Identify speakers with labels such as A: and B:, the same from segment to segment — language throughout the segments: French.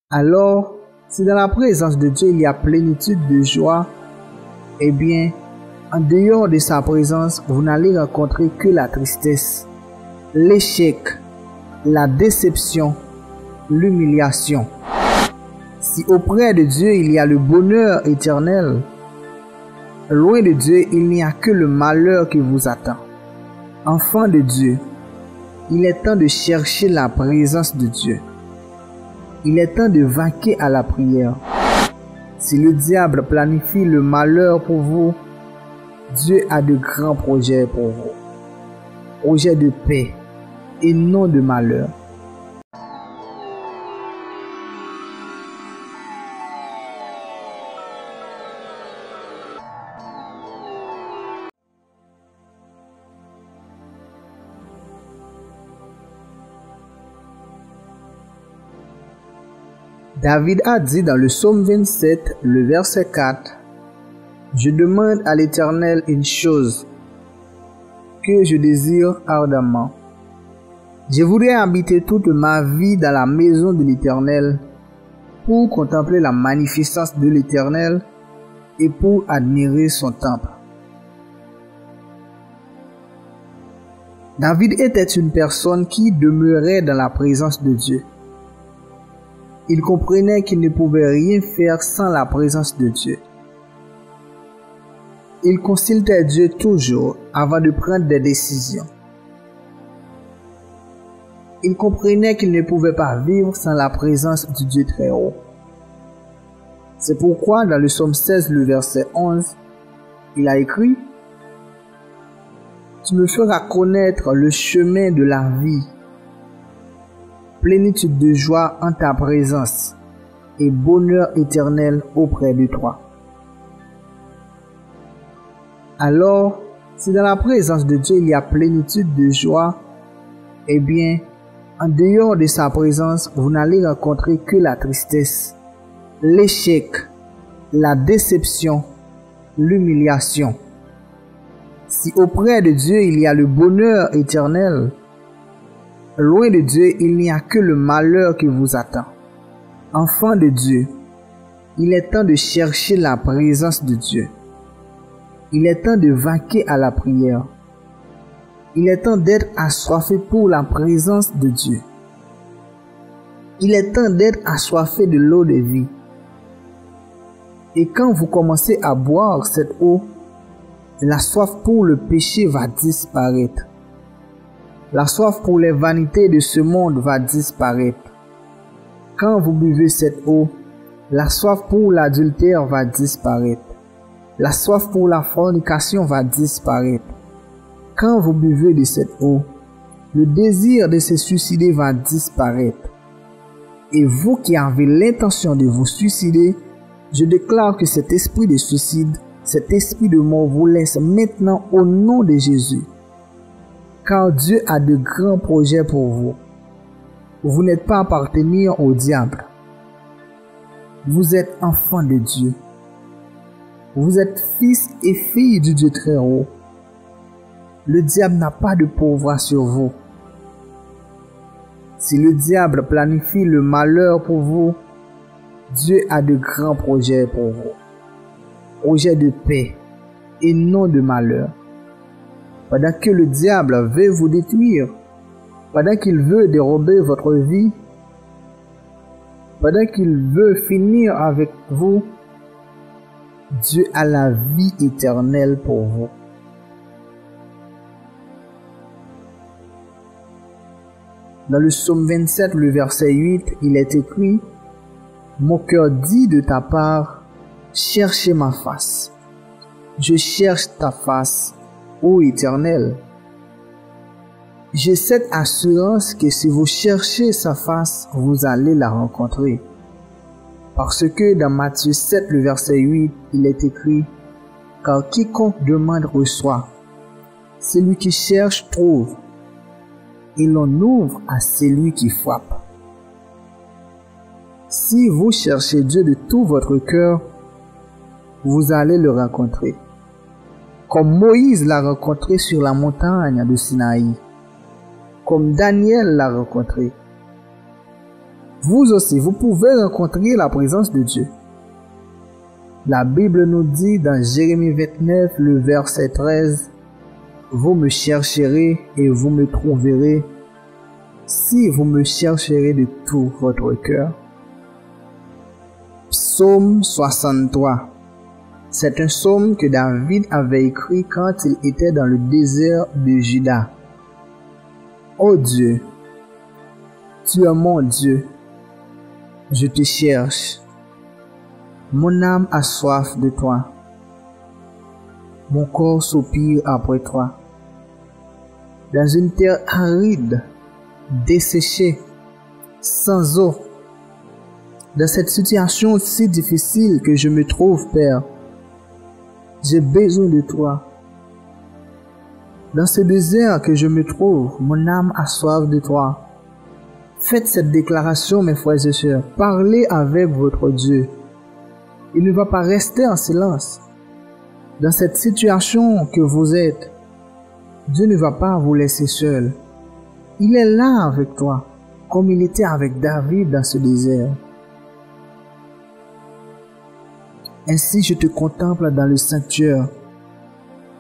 A: Alors, si dans la présence de Dieu il y a plénitude de joie, eh bien, en dehors de sa présence, vous n'allez rencontrer que la tristesse, l'échec, la déception, l'humiliation. Si auprès de Dieu il y a le bonheur éternel, loin de Dieu il n'y a que le malheur qui vous attend. Enfant de Dieu, il est temps de chercher la présence de Dieu. Il est temps de vaquer à la prière. Si le diable planifie le malheur pour vous, Dieu a de grands projets pour vous. Projets de paix et non de malheur. David a dit dans le psaume 27, le verset 4, « Je demande à l'Éternel une chose que je désire ardemment. Je voudrais habiter toute ma vie dans la maison de l'Éternel pour contempler la magnificence de l'Éternel et pour admirer son temple. » David était une personne qui demeurait dans la présence de Dieu. Il comprenait qu'il ne pouvait rien faire sans la présence de Dieu. Il consultait Dieu toujours avant de prendre des décisions. Il comprenait qu'il ne pouvait pas vivre sans la présence du Dieu très haut. C'est pourquoi dans le psaume 16, le verset 11, il a écrit « Tu me feras connaître le chemin de la vie. Plénitude de joie en ta présence et bonheur éternel auprès de toi. » Alors, si dans la présence de Dieu il y a plénitude de joie, eh bien, en dehors de sa présence, vous n'allez rencontrer que la tristesse, l'échec, la déception, l'humiliation. Si auprès de Dieu il y a le bonheur éternel, loin de Dieu, il n'y a que le malheur qui vous attend. Enfant de Dieu, il est temps de chercher la présence de Dieu. Il est temps de vaquer à la prière. Il est temps d'être assoiffé pour la présence de Dieu. Il est temps d'être assoiffé de l'eau de vie. Et quand vous commencez à boire cette eau, la soif pour le péché va disparaître. La soif pour les vanités de ce monde va disparaître. Quand vous buvez cette eau, la soif pour l'adultère va disparaître. La soif pour la fornication va disparaître. Quand vous buvez de cette eau, le désir de se suicider va disparaître. Et vous qui avez l'intention de vous suicider, je déclare que cet esprit de suicide, cet esprit de mort vous laisse maintenant au nom de Jésus. Car Dieu a de grands projets pour vous. Vous n'êtes pas appartenir au diable. Vous êtes enfant de Dieu. Vous êtes fils et filles du Dieu très haut. Le diable n'a pas de pouvoir sur vous. Si le diable planifie le malheur pour vous, Dieu a de grands projets pour vous. Projets de paix et non de malheur. Pendant que le diable veut vous détruire, pendant qu'il veut dérober votre vie, pendant qu'il veut finir avec vous, Dieu a la vie éternelle pour vous. Dans le psaume 27, le verset 8, il est écrit « Mon cœur dit de ta part, cherchez ma face. Je cherche ta face, ô Éternel. » J'ai cette assurance que si vous cherchez sa face, vous allez la rencontrer. Parce que dans Matthieu 7, le verset 8, il est écrit « Car quiconque demande reçoit, celui qui cherche trouve, et l'on ouvre à celui qui frappe. » Si vous cherchez Dieu de tout votre cœur, vous allez le rencontrer. Comme Moïse l'a rencontré sur la montagne de Sinaï, comme Daniel l'a rencontré. vous aussi, vous pouvez rencontrer la présence de Dieu. La Bible nous dit dans Jérémie 29, le verset 13, « Vous me chercherez et vous me trouverez, si vous me chercherez de tout votre cœur. » Psaume 63. C'est un psaume que David avait écrit quand il était dans le désert de Juda. Ô Dieu, tu es mon Dieu, je te cherche. Mon âme a soif de toi. Mon corps soupire après toi. Dans une terre aride, desséchée, sans eau, dans cette situation si difficile que je me trouve, Père, j'ai besoin de toi. Dans ce désert que je me trouve, mon âme a soif de toi. Faites cette déclaration, mes frères et sœurs. Parlez avec votre Dieu. Il ne va pas rester en silence. Dans cette situation que vous êtes, Dieu ne va pas vous laisser seul. Il est là avec toi, comme il était avec David dans ce désert. Ainsi je te contemple dans le sanctuaire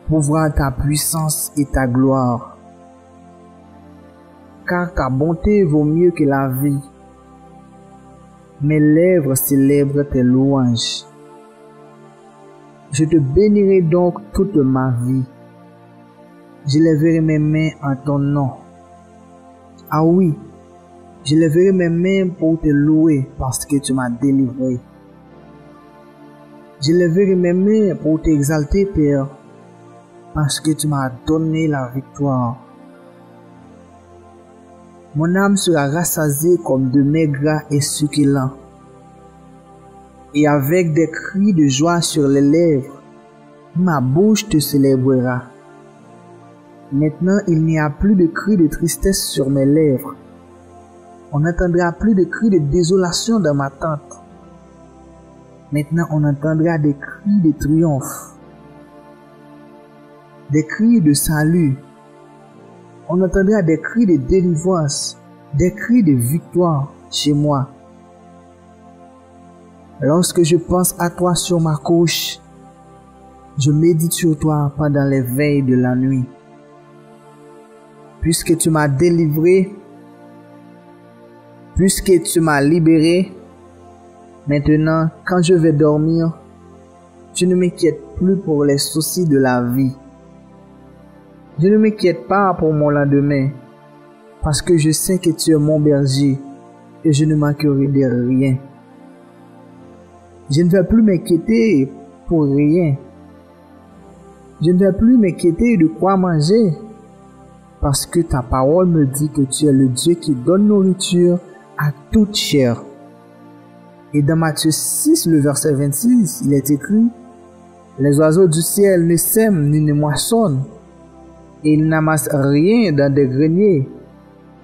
A: pour voir ta puissance et ta gloire. Car ta bonté vaut mieux que la vie. Mes lèvres célèbrent tes louanges. Je te bénirai donc toute ma vie. Je lèverai mes mains en ton nom. Ah oui, je lèverai mes mains pour te louer parce que tu m'as délivré. Je lèverai mes mains pour t'exalter, Père, parce que tu m'as donné la victoire. Mon âme sera rassasiée comme de mets gras et succulents. Et avec des cris de joie sur les lèvres, ma bouche te célébrera. Maintenant, il n'y a plus de cris de tristesse sur mes lèvres. On n'entendra plus de cris de désolation dans ma tente. Maintenant, on entendra des cris de triomphe, des cris de salut. On entendra des cris de délivrance, des cris de victoire chez moi. Lorsque je pense à toi sur ma couche, je médite sur toi pendant les veilles de la nuit. Puisque tu m'as délivré, puisque tu m'as libéré, maintenant, quand je vais dormir, je ne m'inquiète plus pour les soucis de la vie. Je ne m'inquiète pas pour mon lendemain, parce que je sais que tu es mon berger et je ne manquerai de rien. Je ne vais plus m'inquiéter pour rien. Je ne vais plus m'inquiéter de quoi manger, parce que ta parole me dit que tu es le Dieu qui donne nourriture à toute chair. Et dans Matthieu 6, le verset 26, il est écrit, « Les oiseaux du ciel ne sèment ni ne moissonnent, et ils n'amassent rien dans des greniers,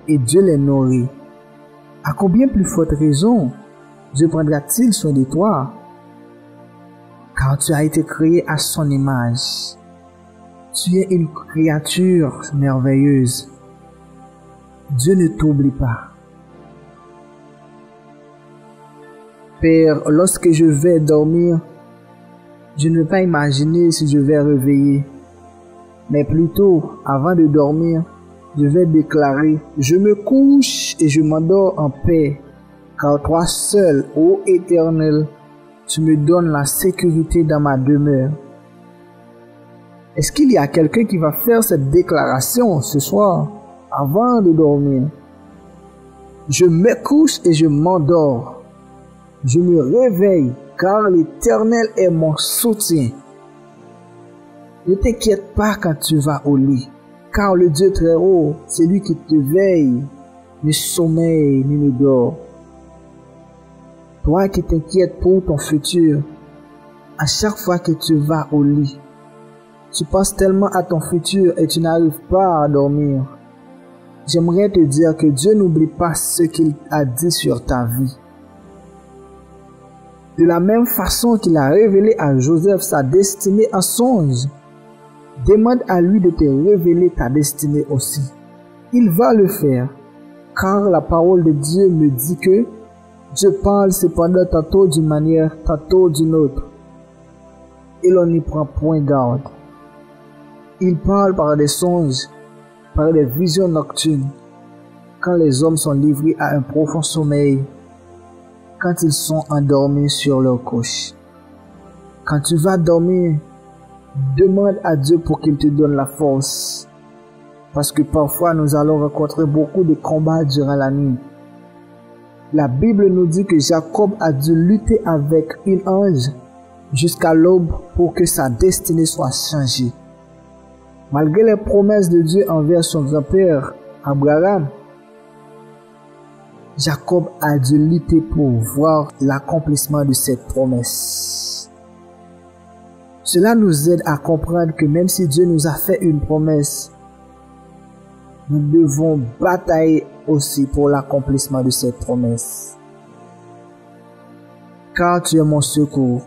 A: et Dieu les nourrit. À combien plus forte raison Dieu prendra-t-il soin de toi? Car tu as été créé à son image. Tu es une créature merveilleuse. Dieu ne t'oublie pas. Père, lorsque je vais dormir, je ne vais pas imaginer si je vais réveiller. Mais plutôt, avant de dormir, je vais déclarer, je me couche et je m'endors en paix, car toi seul, ô Éternel, tu me donnes la sécurité dans ma demeure. Est-ce qu'il y a quelqu'un qui va faire cette déclaration ce soir, avant de dormir? Je me couche et je m'endors. Je me réveille, car l'Éternel est mon soutien. Ne t'inquiète pas quand tu vas au lit, car le Dieu très haut, c'est lui qui te veille, ne sommeille ni ne dort. Toi qui t'inquiètes pour ton futur, à chaque fois que tu vas au lit, tu penses tellement à ton futur et tu n'arrives pas à dormir. J'aimerais te dire que Dieu n'oublie pas ce qu'il a dit sur ta vie. De la même façon qu'il a révélé à Joseph sa destinée en songe, demande à lui de te révéler ta destinée aussi. Il va le faire, car la parole de Dieu me dit que Dieu parle cependant tantôt d'une manière, tantôt d'une autre, et l'on n'y prend point garde. Il parle par des songes, par des visions nocturnes, quand les hommes sont livrés à un profond sommeil, quand ils sont endormis sur leur couche. Quand tu vas dormir, demande à Dieu pour qu'il te donne la force, parce que parfois nous allons rencontrer beaucoup de combats durant la nuit. La Bible nous dit que Jacob a dû lutter avec une ange jusqu'à l'aube pour que sa destinée soit changée. Malgré les promesses de Dieu envers son grand-père, Abraham, Jacob a dû lutter pour voir l'accomplissement de cette promesse. Cela nous aide à comprendre que même si Dieu nous a fait une promesse, nous devons batailler aussi pour l'accomplissement de cette promesse. Car tu es mon secours,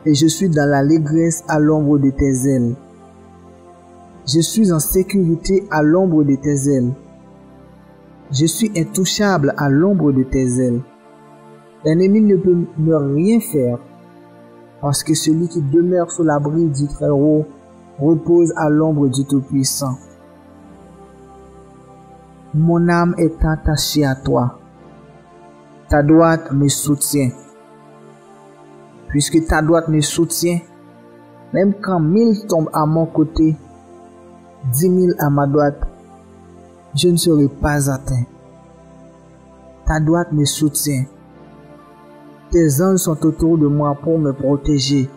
A: et je suis dans l'allégresse à l'ombre de tes ailes. Je suis en sécurité à l'ombre de tes ailes. Je suis intouchable à l'ombre de tes ailes. L'ennemi ne peut me rien faire, parce que celui qui demeure sous l'abri du Très-Haut repose à l'ombre du Tout-Puissant. Mon âme est attachée à toi. Ta droite me soutient. Puisque ta droite me soutient, même quand 1000 tombent à mon côté, 10 000 à ma droite, je ne serai pas atteint. Ta droite me soutient. Tes anges sont autour de moi pour me protéger,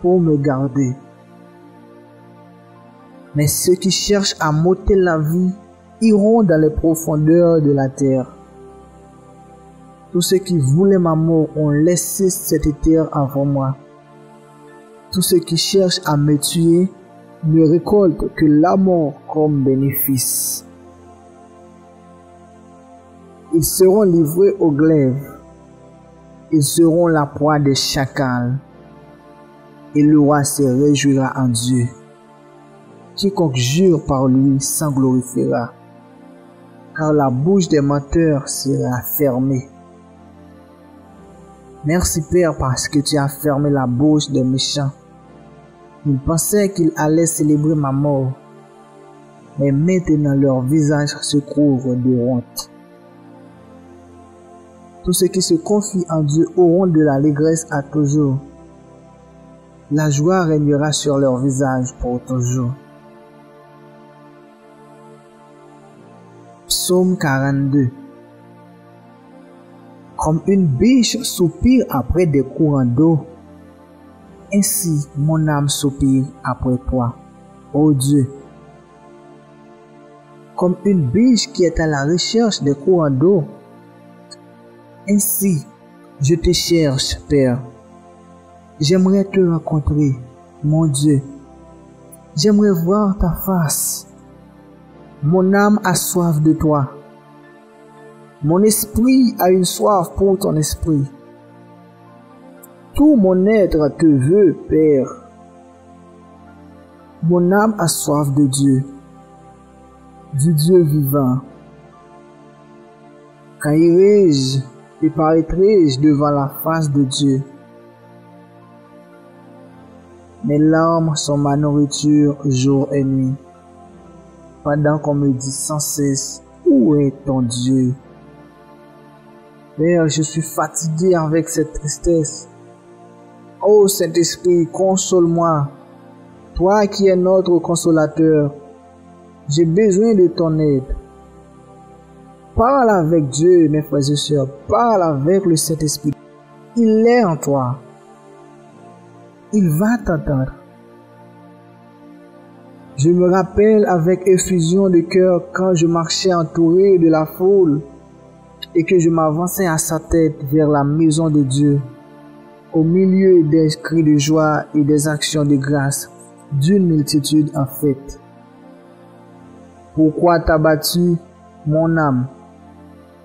A: pour me garder. Mais ceux qui cherchent à m'ôter la vie iront dans les profondeurs de la terre. Tous ceux qui voulaient ma mort ont laissé cette terre avant moi. Tous ceux qui cherchent à me tuer ne récoltent que la mort comme bénéfice. Ils seront livrés au glaive. Ils seront la proie des chacals. Et le roi se réjouira en Dieu. Quiconque jure par lui s'en glorifiera, car la bouche des menteurs sera fermée. Merci Père parce que tu as fermé la bouche des méchants. Ils pensaient qu'ils allaient célébrer ma mort, mais maintenant leur visage se couvre de honte. Tous ceux qui se confient en Dieu auront de l'allégresse à toujours. La joie régnera sur leur visage pour toujours. Psaume 42. Comme une biche soupire après des courants d'eau, ainsi mon âme soupire après toi, ô Dieu. Comme une biche qui est à la recherche des courants d'eau, ainsi je te cherche, Père. J'aimerais te rencontrer, mon Dieu. J'aimerais voir ta face. Mon âme a soif de toi. Mon esprit a une soif pour ton esprit. Tout mon être te veut, Père. Mon âme a soif de Dieu, du Dieu vivant. Quand irai-je et paraîtrai-je devant la face de Dieu? Mes larmes sont ma nourriture jour et nuit, pendant qu'on me dit sans cesse, où est ton Dieu? Père, je suis fatigué avec cette tristesse. Ô Saint-Esprit, console-moi. Toi qui es notre consolateur, j'ai besoin de ton aide. Parle avec Dieu, mes frères et sœurs. Parle avec le Saint-Esprit. Il est en toi. Il va t'entendre. Je me rappelle avec effusion de cœur quand je marchais entouré de la foule et que je m'avançais à sa tête vers la maison de Dieu, au milieu des cris de joie et des actions de grâce d'une multitude en fête. Pourquoi t'as battu mon âme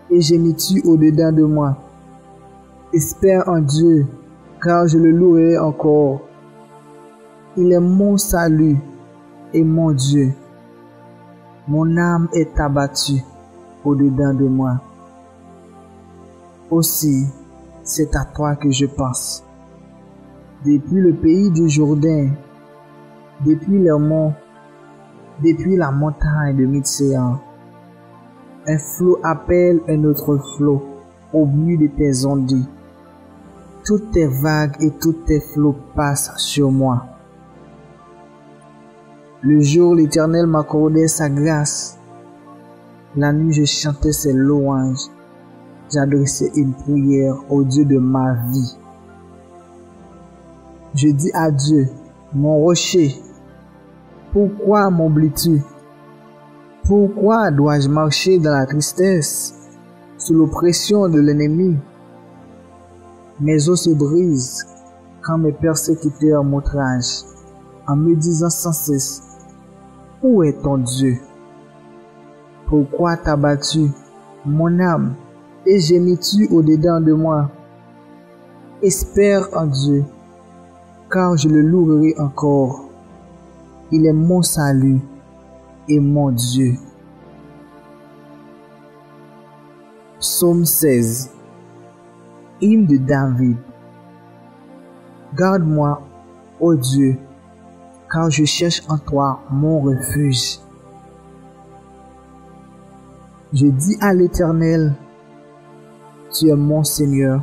A: et gémis-tu au-dedans de moi? Espère en Dieu, car je le louerai encore. Il est mon salut et mon Dieu. Mon âme est abattue au-dedans de moi. Aussi, c'est à toi que je pense. Depuis le pays du Jourdain, depuis les monts, depuis la montagne de Mitsea, un flot appelle un autre flot au but de tes ondes. Toutes tes vagues et tous tes flots passent sur moi. Le jour, l'Éternel m'accordait sa grâce. La nuit, je chantais ses louanges. J'adressais une prière au Dieu de ma vie. Je dis à Dieu, mon rocher, pourquoi m'oublies-tu? Pourquoi dois-je marcher dans la tristesse, sous l'oppression de l'ennemi? Mes os se brisent quand mes persécuteurs m'outragent, en me disant sans cesse, où est ton Dieu? Pourquoi t'as battu mon âme et gémis-tu au-dedans de moi? Espère en Dieu, car je le louerai encore. Il est mon salut et mon Dieu. Psaume 16. Hymne de David. Garde-moi, ô Dieu, car je cherche en toi mon refuge. Je dis à l'Éternel, tu es mon Seigneur,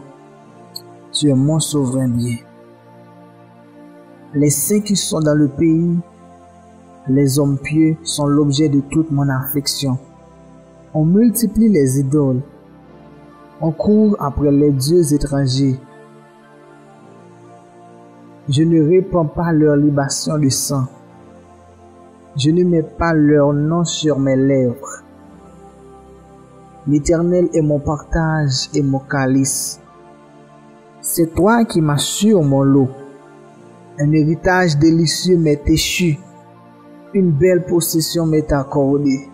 A: tu es mon souverain bien. Les saints qui sont dans le pays, les hommes pieux sont l'objet de toute mon affection. On multiplie les idoles, on court après les dieux étrangers. Je ne répands pas leur libation de sang. Je ne mets pas leur nom sur mes lèvres. L'Éternel est mon partage et mon calice. C'est toi qui m'assures mon lot. Un héritage délicieux m'est échu. Une belle possession m'est accordée.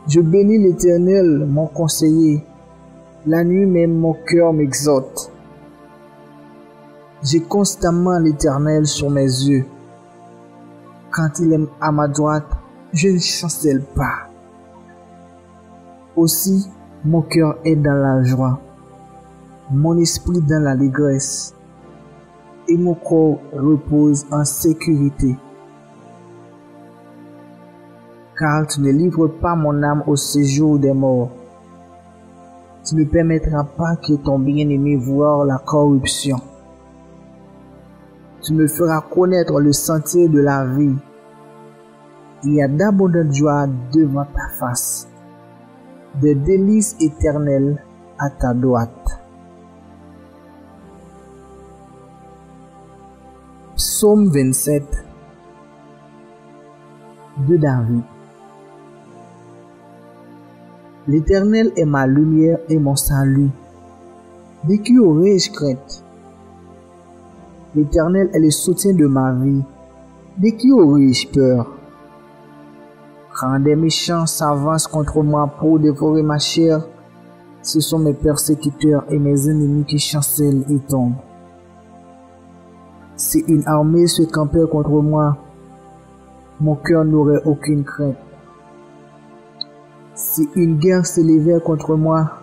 A: Je bénis l'Éternel, mon conseiller. La nuit même mon cœur m'exhorte. J'ai constamment l'Éternel sur mes yeux. Quand il est à ma droite, je ne chancelle pas. Aussi, mon cœur est dans la joie, mon esprit dans l'allégresse, et mon corps repose en sécurité. Car tu ne livres pas mon âme au séjour des morts. Tu ne permettras pas que ton bien-aimé voie la corruption. Tu me feras connaître le sentier de la vie. Il y a d'abondantes joies devant ta face, des délices éternelles à ta droite. Psaume 27 de David. L'Éternel est ma lumière et mon salut. De qui aurais-je crainte? L'Éternel est le soutien de ma vie. De qui aurais-je peur? Quand des méchants s'avancent contre moi pour dévorer ma chair, ce sont mes persécuteurs et mes ennemis qui chancellent et tombent. Si une armée se campait contre moi, mon cœur n'aurait aucune crainte. Si une guerre s'élevait contre moi,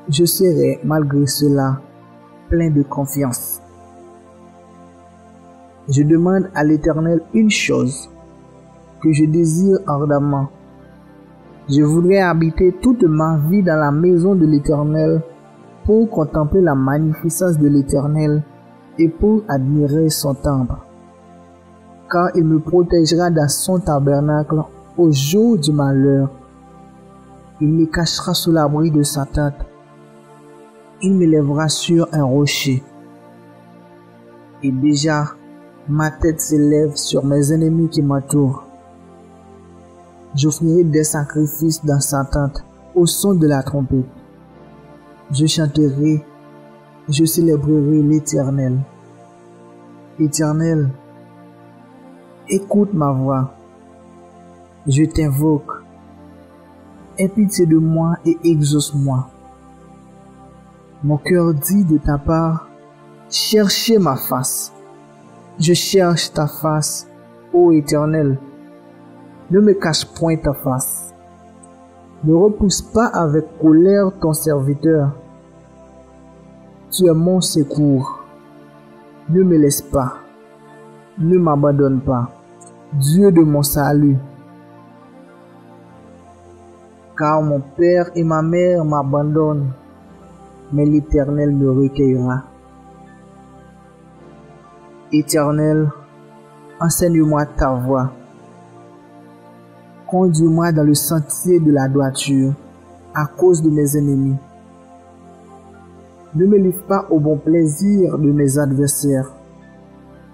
A: je serais malgré cela plein de confiance. Je demande à l'Éternel une chose que je désire ardemment. Je voudrais habiter toute ma vie dans la maison de l'Éternel pour contempler la magnificence de l'Éternel et pour admirer son temple. Car il me protégera dans son tabernacle au jour du malheur. Il me cachera sous l'abri de sa tente. Il me lèvera sur un rocher. Et déjà, ma tête s'élève sur mes ennemis qui m'entourent. J'offrirai des sacrifices dans sa tente au son de la trompette. Je chanterai, je célébrerai l'Éternel. Éternel, écoute ma voix. Je t'invoque. Aie pitié de moi et exauce-moi. Mon cœur dit de ta part, cherchez ma face. Je cherche ta face, ô Éternel. Ne me cache point ta face. Ne repousse pas avec colère ton serviteur. Tu es mon secours. Ne me laisse pas. Ne m'abandonne pas. Dieu de mon salut. Car mon père et ma mère m'abandonnent, mais l'Éternel me recueillera. Éternel, enseigne-moi ta voie. Conduis-moi dans le sentier de la droiture à cause de mes ennemis. Ne me livre pas au bon plaisir de mes adversaires,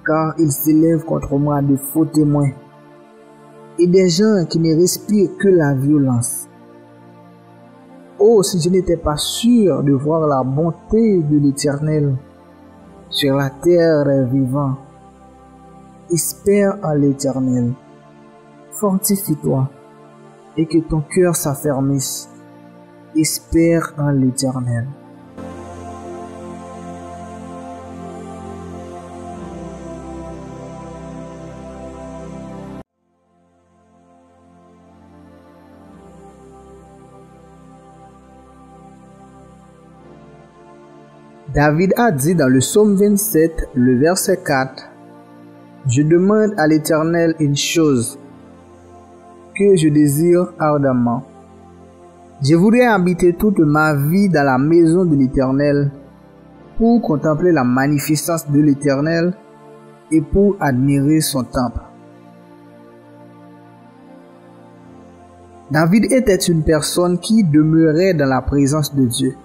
A: car ils s'élèvent contre moi de faux témoins et des gens qui ne respirent que la violence. Oh, si je n'étais pas sûr de voir la bonté de l'Éternel sur la terre des vivants. Espère en l'Éternel. Fortifie-toi et que ton cœur s'affermisse. Espère en l'Éternel. David a dit dans le psaume 27, le verset 4, « Je demande à l'Éternel une chose que je désire ardemment. Je voudrais habiter toute ma vie dans la maison de l'Éternel pour contempler la magnificence de l'Éternel et pour admirer son temple. » David était une personne qui demeurait dans la présence de Dieu.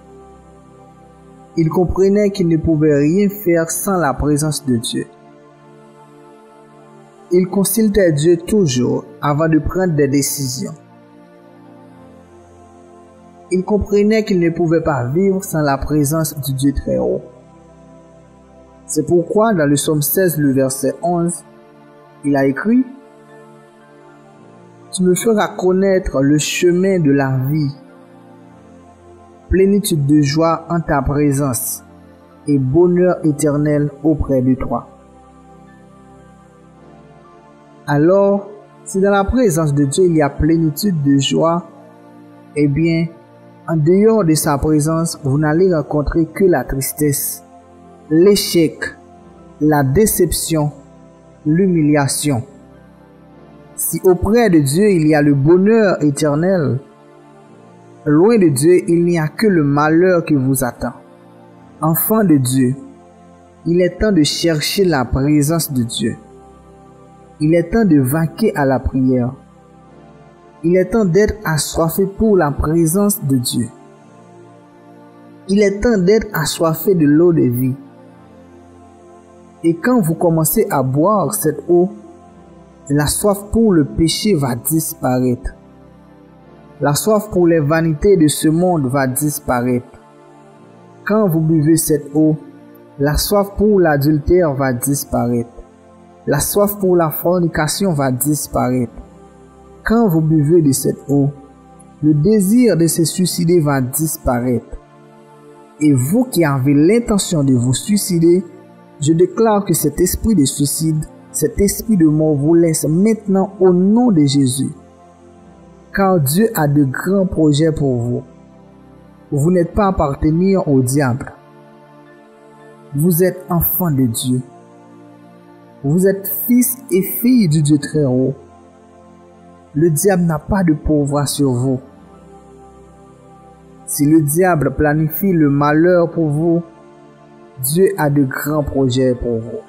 A: Il comprenait qu'il ne pouvait rien faire sans la présence de Dieu. Il consultait Dieu toujours avant de prendre des décisions. Il comprenait qu'il ne pouvait pas vivre sans la présence du Dieu très haut. C'est pourquoi dans le psaume 16, le verset 11, il a écrit « Tu me feras connaître le chemin de la vie. Plénitude de joie en ta présence et bonheur éternel auprès de toi. » Alors, si dans la présence de Dieu il y a plénitude de joie, eh bien, en dehors de sa présence, vous n'allez rencontrer que la tristesse, l'échec, la déception, l'humiliation. Si auprès de Dieu il y a le bonheur éternel, loin de Dieu, il n'y a que le malheur qui vous attend. Enfant de Dieu, il est temps de chercher la présence de Dieu. Il est temps de vaquer à la prière. Il est temps d'être assoiffé pour la présence de Dieu. Il est temps d'être assoiffé de l'eau de vie. Et quand vous commencez à boire cette eau, la soif pour le péché va disparaître. La soif pour les vanités de ce monde va disparaître. Quand vous buvez cette eau, la soif pour l'adultère va disparaître. La soif pour la fornication va disparaître. Quand vous buvez de cette eau, le désir de se suicider va disparaître. Et vous qui avez l'intention de vous suicider, je déclare que cet esprit de suicide, cet esprit de mort vous laisse maintenant au nom de Jésus. Car Dieu a de grands projets pour vous. Vous n'êtes pas appartenir au diable. Vous êtes enfant de Dieu. Vous êtes fils et filles du Dieu très haut. Le diable n'a pas de pouvoir sur vous. Si le diable planifie le malheur pour vous, Dieu a de grands projets pour vous.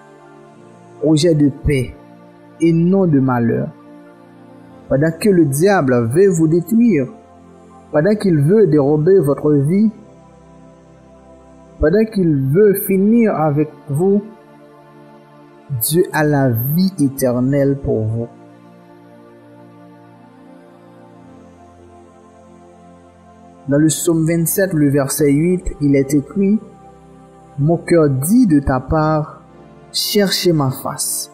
A: Projets de paix et non de malheur. Pendant que le diable veut vous détruire, pendant qu'il veut dérober votre vie, pendant qu'il veut finir avec vous, Dieu a la vie éternelle pour vous. Dans le psaume 27, le verset 8, il est écrit « Mon cœur dit de ta part, cherchez ma face.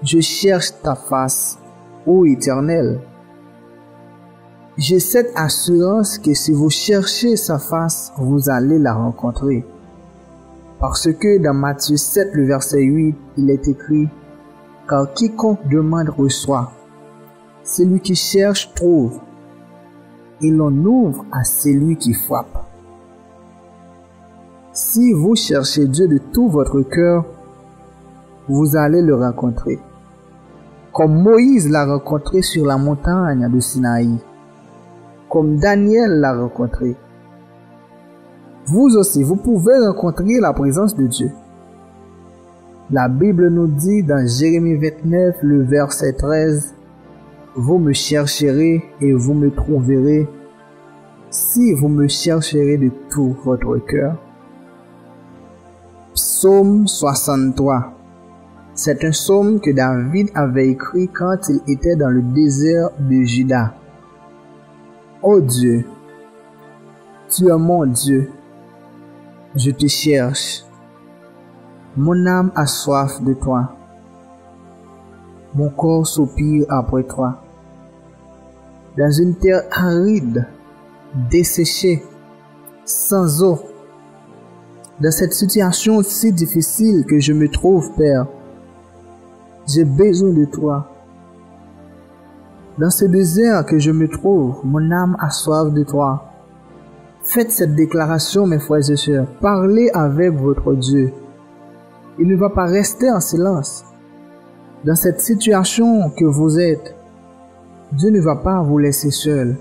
A: Je cherche ta face, ô Éternel. » J'ai cette assurance que si vous cherchez sa face, vous allez la rencontrer. Parce que dans Matthieu 7, le verset 8, il est écrit « Car quiconque demande reçoit, celui qui cherche trouve, et l'on ouvre à celui qui frappe. » Si vous cherchez Dieu de tout votre cœur, vous allez le rencontrer. Comme Moïse l'a rencontré sur la montagne de Sinaï. Comme Daniel l'a rencontré. Vous aussi, vous pouvez rencontrer la présence de Dieu. La Bible nous dit dans Jérémie 29, le verset 13, « Vous me chercherez et vous me trouverez, si vous me chercherez de tout votre cœur. » Psaume 63. C'est un psaume que David avait écrit quand il était dans le désert de Juda. Ô Dieu, tu es mon Dieu, je te cherche. Mon âme a soif de toi. Mon corps soupire après toi. Dans une terre aride, desséchée, sans eau, dans cette situation si difficile que je me trouve, Père, j'ai besoin de toi. Dans ce désert que je me trouve, mon âme a soif de toi. Faites cette déclaration, mes frères et sœurs. Parlez avec votre Dieu. Il ne va pas rester en silence. Dans cette situation que vous êtes, Dieu ne va pas vous laisser seul.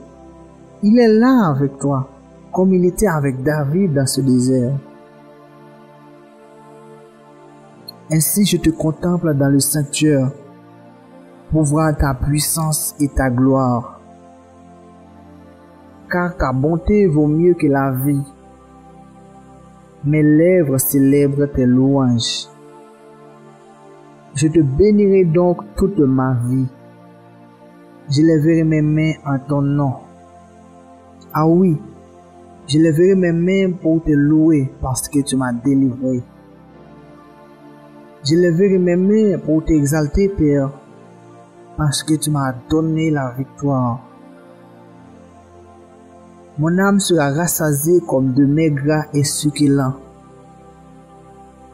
A: Il est là avec toi, comme il était avec David dans ce désert. Ainsi je te contemple dans le sanctuaire, pour voir ta puissance et ta gloire. Car ta bonté vaut mieux que la vie. Mes lèvres célèbrent tes louanges. Je te bénirai donc toute ma vie. Je lèverai mes mains en ton nom. Ah oui, je lèverai mes mains pour te louer parce que tu m'as délivré. Je lèverai mes mains pour t'exalter, Père, parce que tu m'as donné la victoire. Mon âme sera rassasiée comme de mets gras et succulents.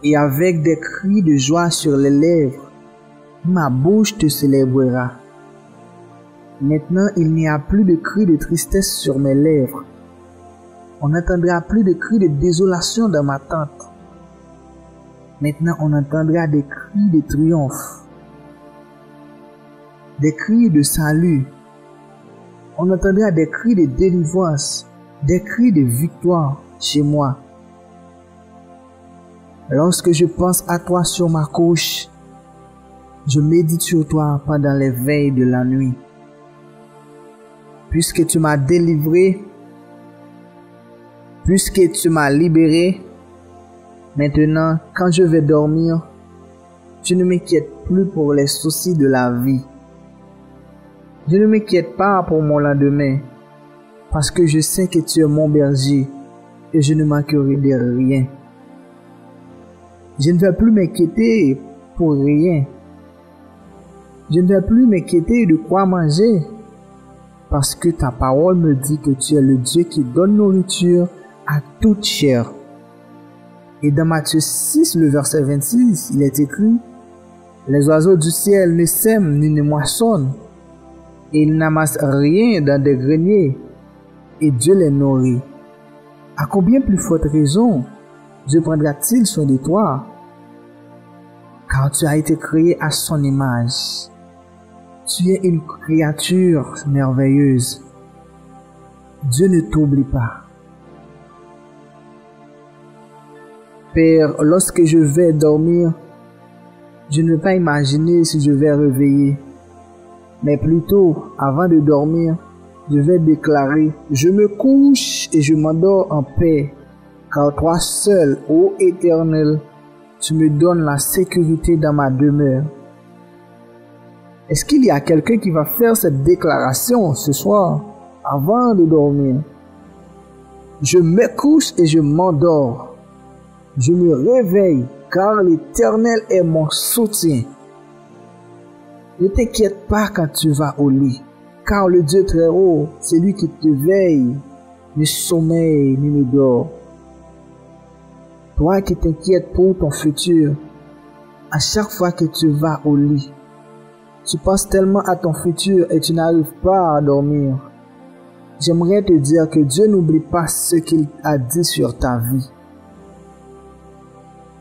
A: Et avec des cris de joie sur les lèvres, ma bouche te célébrera. Maintenant, il n'y a plus de cris de tristesse sur mes lèvres. On n'entendra plus de cris de désolation dans ma tente. Maintenant, on entendra des cris de triomphe, des cris de salut. On entendra des cris de délivrance, des cris de victoire chez moi. Lorsque je pense à toi sur ma couche, je médite sur toi pendant les veilles de la nuit. Puisque tu m'as délivré, puisque tu m'as libéré, maintenant, quand je vais dormir, je ne m'inquiète plus pour les soucis de la vie. Je ne m'inquiète pas pour mon lendemain, parce que je sais que tu es mon berger et je ne manquerai de rien. Je ne vais plus m'inquiéter pour rien. Je ne vais plus m'inquiéter de quoi manger, parce que ta parole me dit que tu es le Dieu qui donne nourriture à toute chair. Et dans Matthieu 6, le verset 26, il est écrit, « Les oiseaux du ciel ne sèment ni ne moissonnent, et ils n'amassent rien dans des greniers, et Dieu les nourrit. À combien plus forte raison Dieu prendra-t-il soin de toi? Car tu as été créé à son image. Tu es une créature merveilleuse. Dieu ne t'oublie pas. Père, lorsque je vais dormir, je ne vais pas imaginer si je vais réveiller. Mais plutôt, avant de dormir, je vais déclarer, je me couche et je m'endors en paix, car toi seul, ô Éternel, tu me donnes la sécurité dans ma demeure. Est-ce qu'il y a quelqu'un qui va faire cette déclaration ce soir, avant de dormir? Je me couche et je m'endors. Je me réveille, car l'Éternel est mon soutien. Ne t'inquiète pas quand tu vas au lit, car le Dieu très haut, c'est lui qui te veille, ne sommeille ni ne dort. Toi qui t'inquiètes pour ton futur, à chaque fois que tu vas au lit, tu penses tellement à ton futur et tu n'arrives pas à dormir. J'aimerais te dire que Dieu n'oublie pas ce qu'il a dit sur ta vie.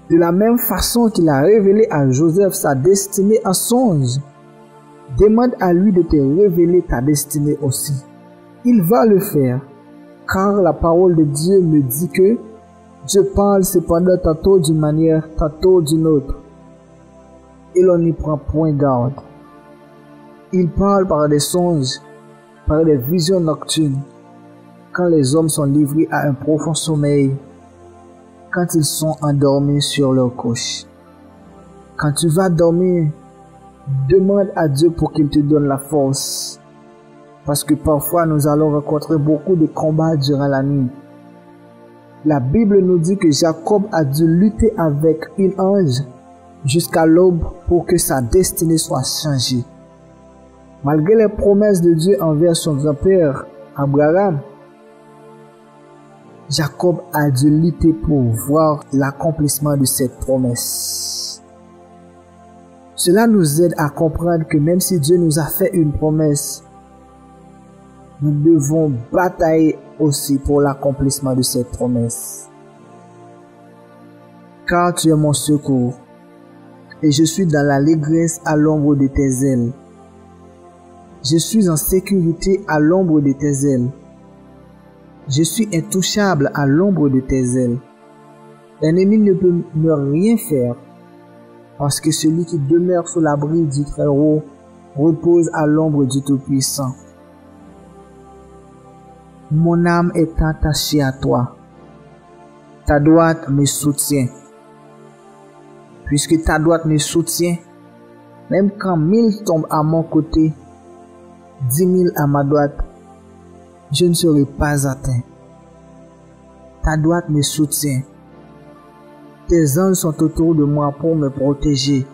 A: De la même façon qu'il a révélé à Joseph sa destinée en songe, demande à lui de te révéler ta destinée aussi. Il va le faire, car la parole de Dieu me dit que Dieu parle cependant tantôt d'une manière, tantôt d'une autre, et l'on n'y prend point garde. Il parle par des songes, par des visions nocturnes, quand les hommes sont livrés à un profond sommeil, quand ils sont endormis sur leur couche. Quand tu vas dormir, demande à Dieu pour qu'il te donne la force, parce que parfois nous allons rencontrer beaucoup de combats durant la nuit. La Bible nous dit que Jacob a dû lutter avec une ange jusqu'à l'aube pour que sa destinée soit changée. Malgré les promesses de Dieu envers son grand-père, Abraham, Jacob a dû lutter pour voir l'accomplissement de cette promesse. Cela nous aide à comprendre que même si Dieu nous a fait une promesse, nous devons batailler aussi pour l'accomplissement de cette promesse. Car tu es mon secours, et je suis dans l'allégresse à l'ombre de tes ailes. Je suis en sécurité à l'ombre de tes ailes. Je suis intouchable à l'ombre de tes ailes. L'ennemi ne peut me rien faire, parce que celui qui demeure sous l'abri du Très-Haut repose à l'ombre du Tout-Puissant. Mon âme est attachée à toi. Ta droite me soutient. Puisque ta droite me soutient, même quand 1000 tombent à mon côté, 10 000 à ma droite, je ne serai pas atteint. Ta droite me soutient. Tes anges sont autour de moi pour me protéger,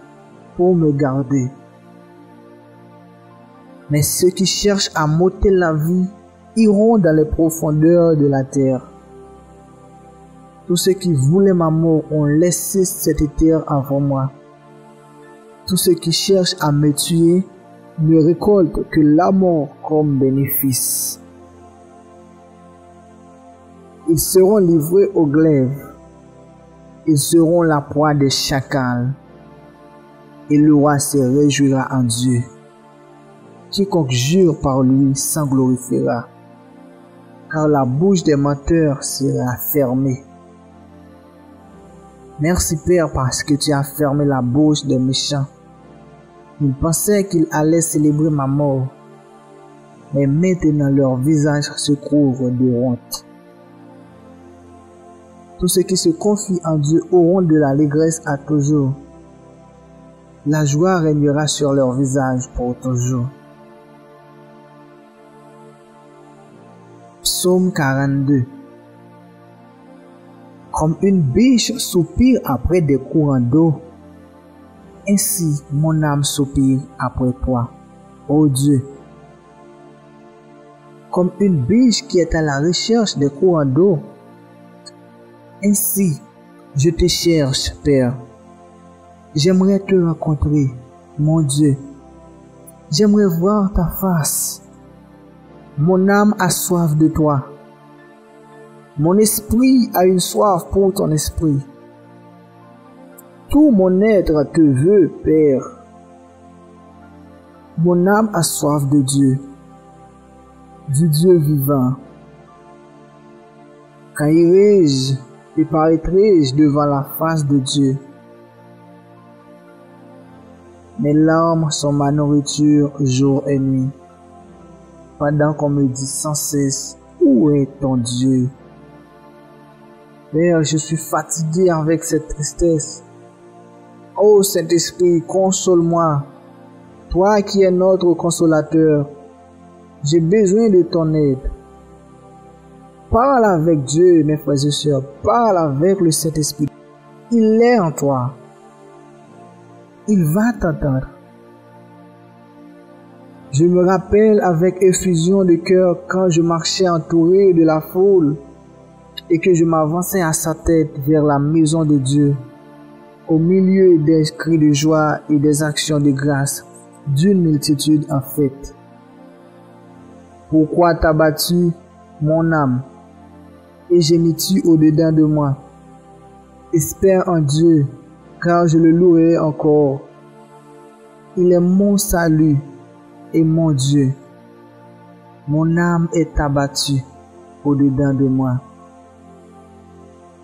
A: pour me garder. Mais ceux qui cherchent à m'ôter la vie iront dans les profondeurs de la terre. Tous ceux qui voulaient ma mort ont laissé cette terre avant moi. Tous ceux qui cherchent à me tuer ne récoltent que la mort comme bénéfice. Ils seront livrés au glaive. Ils seront la proie des chacals. Et le roi se réjouira en Dieu. Quiconque jure par lui s'en glorifiera, car la bouche des menteurs sera fermée. Merci Père parce que tu as fermé la bouche des méchants. Ils pensaient qu'ils allaient célébrer ma mort, mais maintenant leur visage se couvre de honte. Tous ceux qui se confient en Dieu auront de l'allégresse à toujours. La joie régnera sur leur visage pour toujours. Psaume 42. Comme une biche soupire après des courants d'eau, ainsi mon âme soupire après toi, ô Dieu. Comme une biche qui est à la recherche des courants d'eau, ainsi je te cherche, Père. J'aimerais te rencontrer, mon Dieu. J'aimerais voir ta face. Mon âme a soif de toi. Mon esprit a une soif pour ton esprit. Tout mon être te veut, Père. Mon âme a soif de Dieu, du Dieu vivant. Quand irai-je et paraîtrai-je devant la face de Dieu? Mes larmes sont ma nourriture jour et nuit, pendant qu'on me dit sans cesse, où est ton Dieu? Père, je suis fatigué avec cette tristesse. Ô Saint-Esprit, console-moi. Toi qui es notre consolateur, j'ai besoin de ton aide. Parle avec Dieu, mes frères et sœurs. Parle avec le Saint-Esprit. Il est en toi. Il va t'entendre. Je me rappelle avec effusion de cœur quand je marchais entouré de la foule et que je m'avançais à sa tête vers la maison de Dieu, au milieu des cris de joie et des actions de grâce d'une multitude en fête. Pourquoi t'as battu mon âme et gémis-tu au-dedans de moi? Espère en Dieu, car je le louerai encore. Il est mon salut et mon Dieu. Mon âme est abattue au-dedans de moi.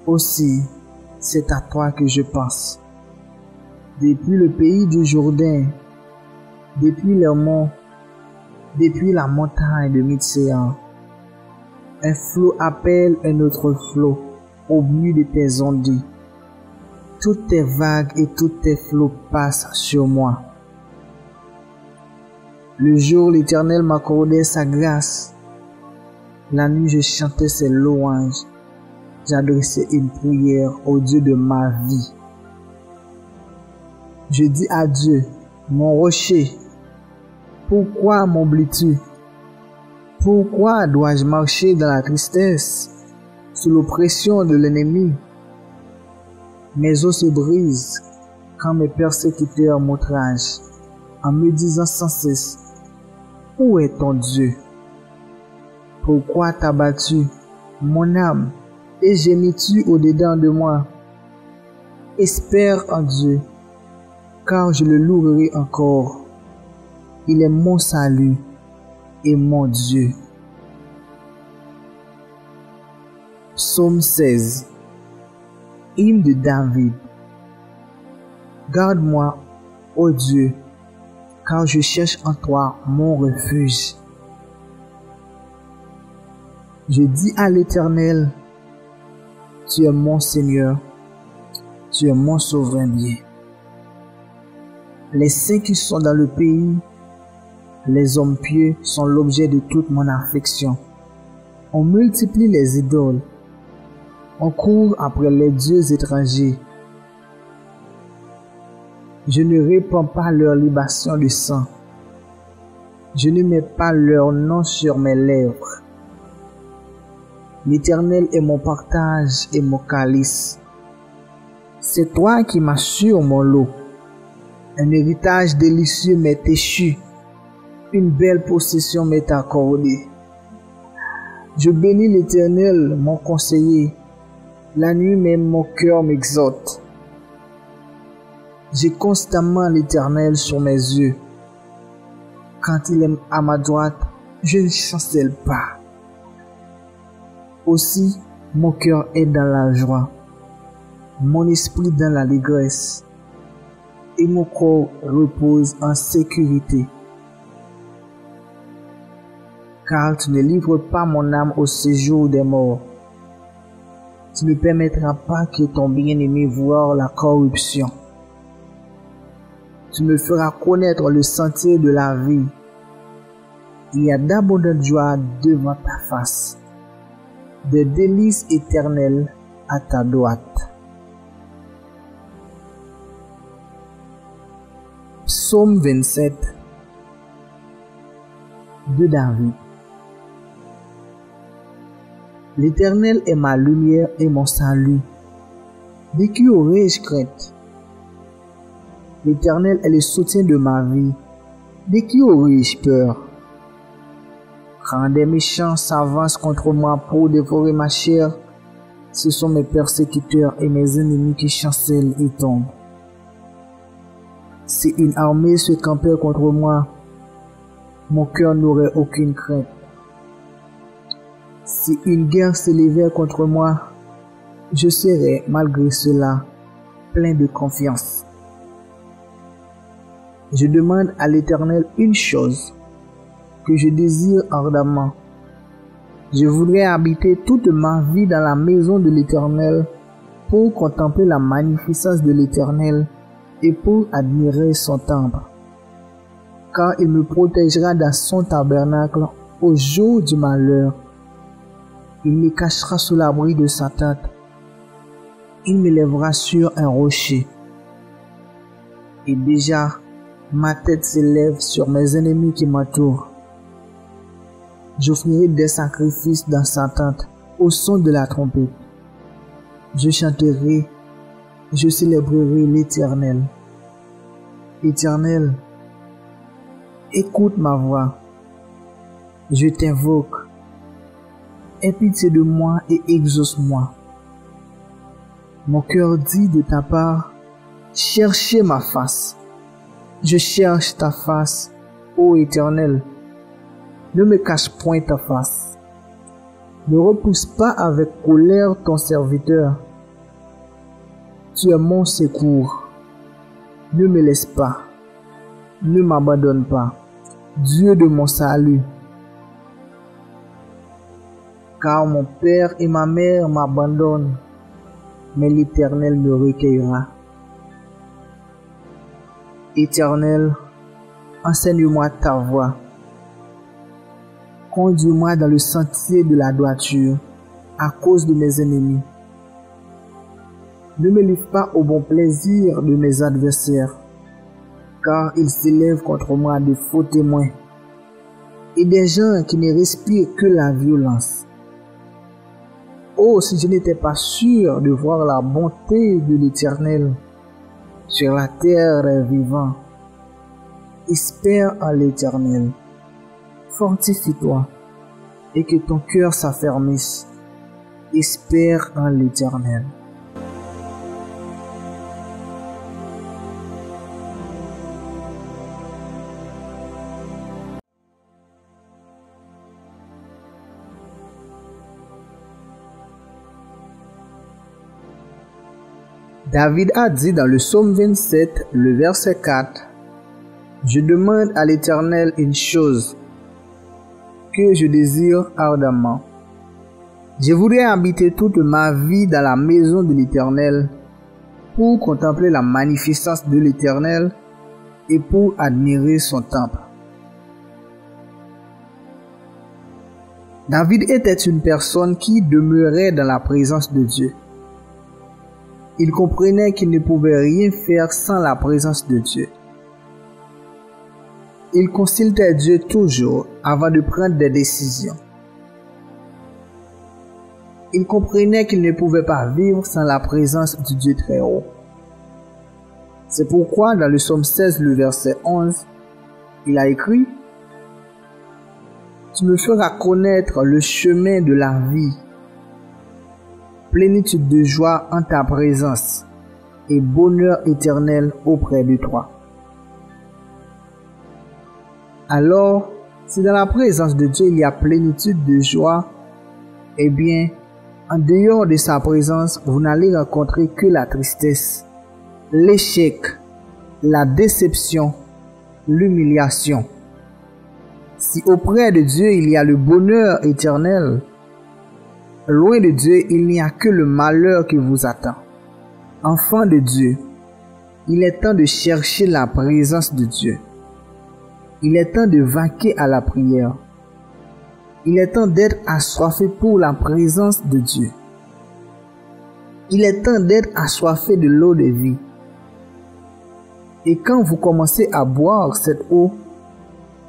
A: Aussi, c'est à toi que je pense. Depuis le pays du Jourdain, depuis les monts, depuis la montagne de Mitsea, un flot appelle un autre flot au but de tes ondes. Toutes tes vagues et tous tes flots passent sur moi. Le jour, l'Éternel m'accordait sa grâce. La nuit, je chantais ses louanges. J'adressais une prière au Dieu de ma vie. Je dis à Dieu, mon rocher, pourquoi m'oublies-tu? Pourquoi dois-je marcher dans la tristesse, sous l'oppression de l'ennemi? Mes os se brisent quand mes persécuteurs m'outragent, en me disant sans cesse, où est ton Dieu? Pourquoi t'as battu mon âme et gémis-tu au-dedans de moi? Espère en Dieu, car je le louerai encore. Il est mon salut et mon Dieu. Psaume 16. Hymne de David. Garde-moi, ô Dieu, car je cherche en toi mon refuge. Je dis à l'Éternel, tu es mon Seigneur, tu es mon souverain bien. Les saints qui sont dans le pays, les hommes pieux sont l'objet de toute mon affection. On multiplie les idoles, on court après les dieux étrangers. Je ne répands pas leur libation de sang. Je ne mets pas leur nom sur mes lèvres. L'Éternel est mon partage et mon calice. C'est toi qui m'assures mon lot. Un héritage délicieux m'est échu. Une belle possession m'est accordée. Je bénis l'Éternel, mon conseiller. La nuit même mon cœur m'exhorte. J'ai constamment l'Éternel sur mes yeux. Quand il est à ma droite, je ne chancelle pas. Aussi, mon cœur est dans la joie, mon esprit dans l'allégresse, et mon corps repose en sécurité. Car tu ne livres pas mon âme au séjour des morts. Tu ne permettras pas que ton bien-aimé voie la corruption. Tu me feras connaître le sentier de la vie. Il y a d'abondantes joies devant ta face, des délices éternelles à ta droite. Psaume 27 de David. L'Éternel est ma lumière et mon salut. De qui aurais-je crainte? L'Éternel est le soutien de ma vie. De qui aurais-je peur? Quand des méchants s'avancent contre moi pour dévorer ma chair, ce sont mes persécuteurs et mes ennemis qui chancellent et tombent. Si une armée se campait contre moi, mon cœur n'aurait aucune crainte. Si une guerre s'élevait contre moi, je serais malgré cela plein de confiance. Je demande à l'Éternel une chose que je désire ardemment. Je voudrais habiter toute ma vie dans la maison de l'Éternel pour contempler la magnificence de l'Éternel et pour admirer son temple. Car il me protégera dans son tabernacle au jour du malheur. Il me cachera sous l'abri de sa tente. Il me lèvera sur un rocher. Et déjà, ma tête s'élève sur mes ennemis qui m'entourent. J'offrirai des sacrifices dans sa tente au son de la trompette. Je chanterai, je célébrerai l'Éternel. Éternel, écoute ma voix. Je t'invoque. Aie pitié de moi et exauce-moi. Mon cœur dit de ta part, cherchez ma face. Je cherche ta face, ô Éternel. Ne me cache point ta face. Ne repousse pas avec colère ton serviteur. Tu es mon secours. Ne me laisse pas. Ne m'abandonne pas, Dieu de mon salut. Car mon père et ma mère m'abandonnent, mais l'Éternel me recueillera. Éternel, enseigne-moi ta voie. Conduis-moi dans le sentier de la droiture, à cause de mes ennemis. Ne me livre pas au bon plaisir de mes adversaires, car ils s'élèvent contre moi de faux témoins, et des gens qui ne respirent que la violence. Oh, si je n'étais pas sûr de voir la bonté de l'Éternel sur la terre des vivants. Espère en l'Éternel. Fortifie-toi et que ton cœur s'affermisse. Espère en l'Éternel. David a dit dans le psaume 27, le verset 4, « Je demande à l'Éternel une chose que je désire ardemment. Je voudrais habiter toute ma vie dans la maison de l'Éternel pour contempler la magnificence de l'Éternel et pour admirer son temple. » David était une personne qui demeurait dans la présence de Dieu. Il comprenait qu'il ne pouvait rien faire sans la présence de Dieu. Il consultait Dieu toujours avant de prendre des décisions. Il comprenait qu'il ne pouvait pas vivre sans la présence du Dieu très haut. C'est pourquoi dans le psaume 16, le verset 11, il a écrit « Tu me feras connaître le chemin de la vie. Plénitude de joie en ta présence et bonheur éternel auprès de toi. » Alors, si dans la présence de Dieu il y a plénitude de joie, eh bien, en dehors de sa présence, vous n'allez rencontrer que la tristesse, l'échec, la déception, l'humiliation. Si auprès de Dieu il y a le bonheur éternel, loin de Dieu, il n'y a que le malheur qui vous attend. Enfant de Dieu, il est temps de chercher la présence de Dieu. Il est temps de vaquer à la prière. Il est temps d'être assoiffé pour la présence de Dieu. Il est temps d'être assoiffé de l'eau de vie. Et quand vous commencez à boire cette eau,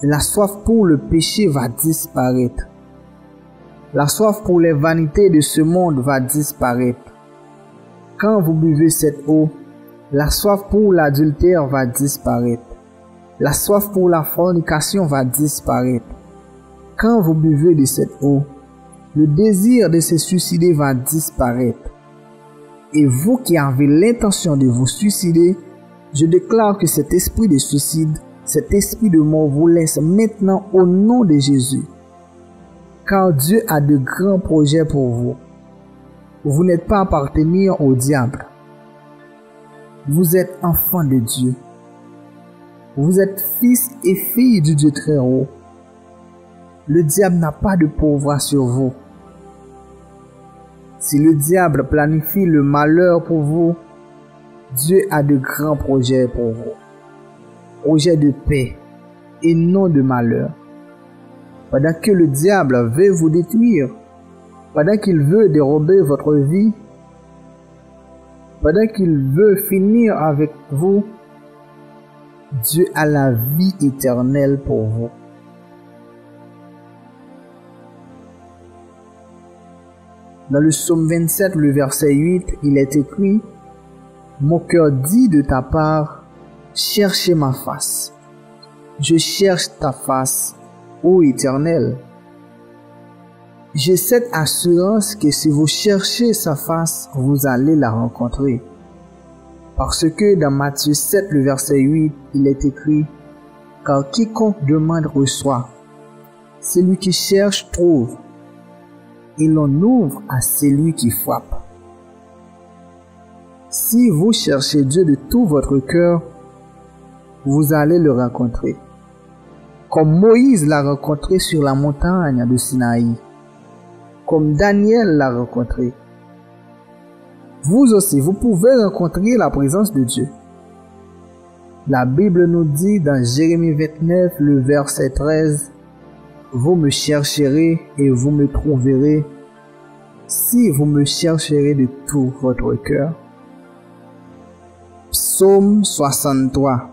A: la soif pour le péché va disparaître. La soif pour les vanités de ce monde va disparaître. Quand vous buvez cette eau, la soif pour l'adultère va disparaître. La soif pour la fornication va disparaître. Quand vous buvez de cette eau, le désir de se suicider va disparaître. Et vous qui avez l'intention de vous suicider, je déclare que cet esprit de suicide, cet esprit de mort vous laisse maintenant au nom de Jésus. Car Dieu a de grands projets pour vous. Vous n'êtes pas appartenir au diable. Vous êtes enfant de Dieu. Vous êtes fils et filles du Dieu très haut. Le diable n'a pas de pouvoir sur vous. Si le diable planifie le malheur pour vous, Dieu a de grands projets pour vous. Projets de paix et non de malheur. Pendant que le diable veut vous détruire, pendant qu'il veut dérober votre vie, pendant qu'il veut finir avec vous, Dieu a la vie éternelle pour vous. Dans le psaume 27, le verset 8, il est écrit « Mon cœur dit de ta part, cherchez ma face. Je cherche ta face, ô Éternel. » J'ai cette assurance que si vous cherchez sa face, vous allez la rencontrer. Parce que dans Matthieu 7, le verset 8, il est écrit « Car quiconque demande reçoit, celui qui cherche trouve, et l'on ouvre à celui qui frappe. » Si vous cherchez Dieu de tout votre cœur, vous allez le rencontrer. Comme Moïse l'a rencontré sur la montagne de Sinaï. Comme Daniel l'a rencontré. Vous aussi, vous pouvez rencontrer la présence de Dieu. La Bible nous dit dans Jérémie 29, le verset 13, « Vous me chercherez et vous me trouverez, si vous me chercherez de tout votre cœur. » Psaume 63.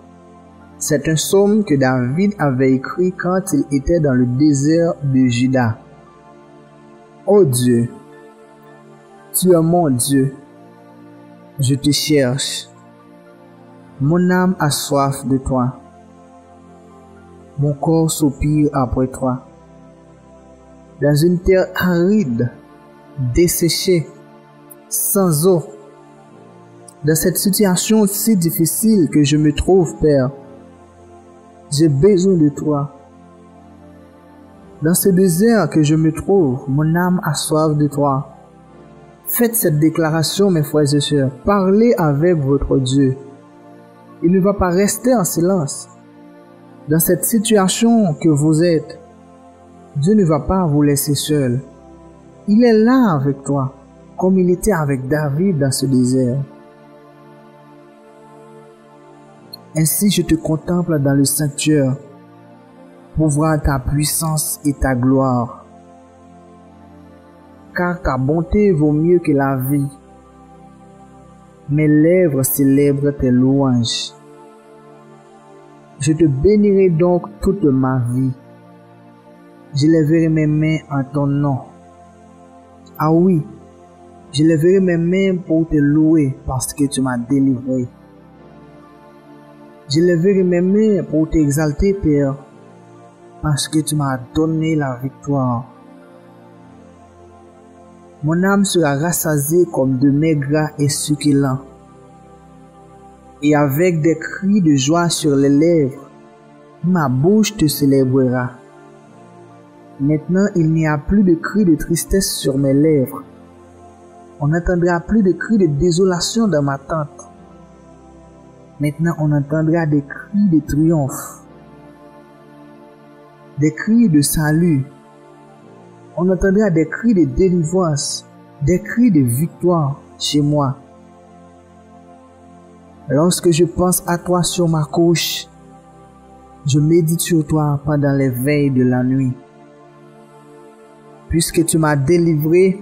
A: C'est un psaume que David avait écrit quand il était dans le désert de Juda. Ô Dieu, tu es mon Dieu, je te cherche. Mon âme a soif de toi. Mon corps soupire après toi. Dans une terre aride, desséchée, sans eau, dans cette situation si difficile que je me trouve, Père, j'ai besoin de toi. Dans ce désert que je me trouve, mon âme a soif de toi. Faites cette déclaration, mes frères et sœurs. Parlez avec votre Dieu. Il ne va pas rester en silence. Dans cette situation que vous êtes, Dieu ne va pas vous laisser seul. Il est là avec toi, comme il était avec David dans ce désert. Ainsi je te contemple dans le sanctuaire, pour voir ta puissance et ta gloire. Car ta bonté vaut mieux que la vie. Mes lèvres célèbrent tes louanges. Je te bénirai donc toute ma vie. Je lèverai mes mains en ton nom. Ah oui, je lèverai mes mains pour te louer parce que tu m'as délivré. Je lèverai mes mains pour t'exalter, Père, parce que tu m'as donné la victoire. Mon âme sera rassasiée comme de mets gras et succulents. Et avec des cris de joie sur les lèvres, ma bouche te célébrera. Maintenant, il n'y a plus de cris de tristesse sur mes lèvres. On n'entendra plus de cris de désolation dans ma tente. Maintenant, on entendra des cris de triomphe, des cris de salut. On entendra des cris de délivrance, des cris de victoire chez moi. Lorsque je pense à toi sur ma couche, je médite sur toi pendant les veilles de la nuit. Puisque tu m'as délivré,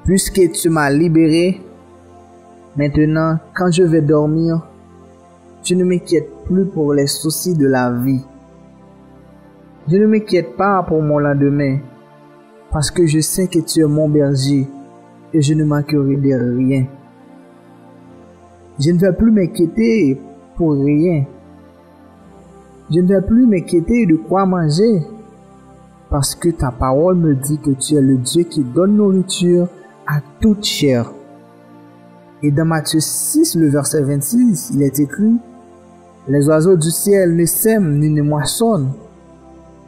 A: puisque tu m'as libéré, maintenant, quand je vais dormir, je ne m'inquiète plus pour les soucis de la vie. Je ne m'inquiète pas pour mon lendemain, parce que je sais que tu es mon berger et je ne manquerai de rien. Je ne vais plus m'inquiéter pour rien. Je ne vais plus m'inquiéter de quoi manger, parce que ta parole me dit que tu es le Dieu qui donne nourriture à toute chair. Et dans Matthieu 6, le verset 26, il est écrit « Les oiseaux du ciel ne sèment ni ne moissonnent,